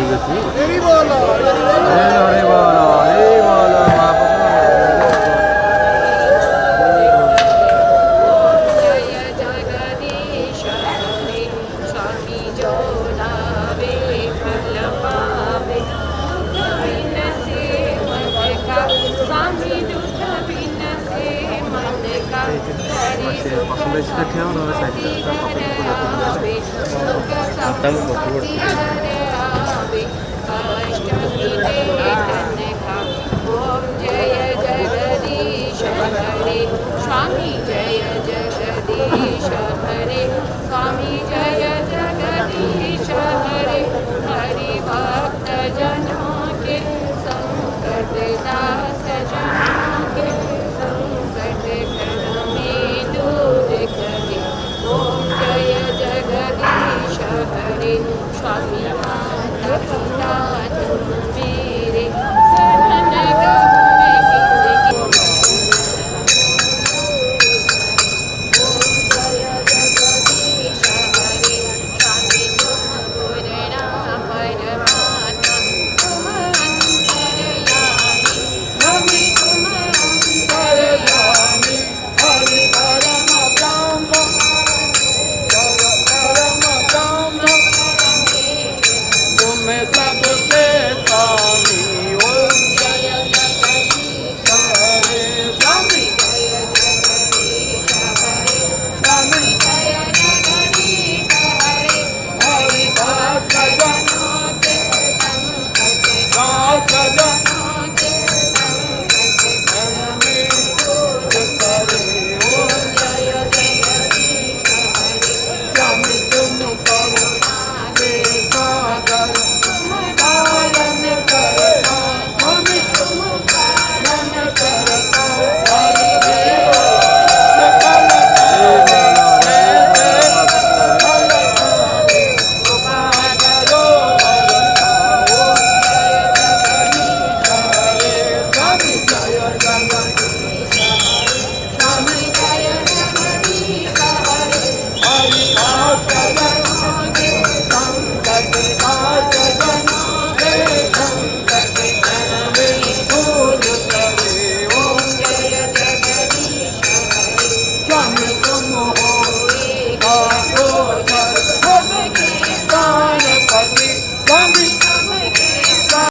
हरि बोल हरे बोल ओम जय जगदीश हरे स्वामी जय जगदीश हरे स्वामी जय जगदीश हरे हरि भक्त जनों के संकट दास जनों के संकट घन में दूर करे ओम जय जगदीश हरे स्वामी माता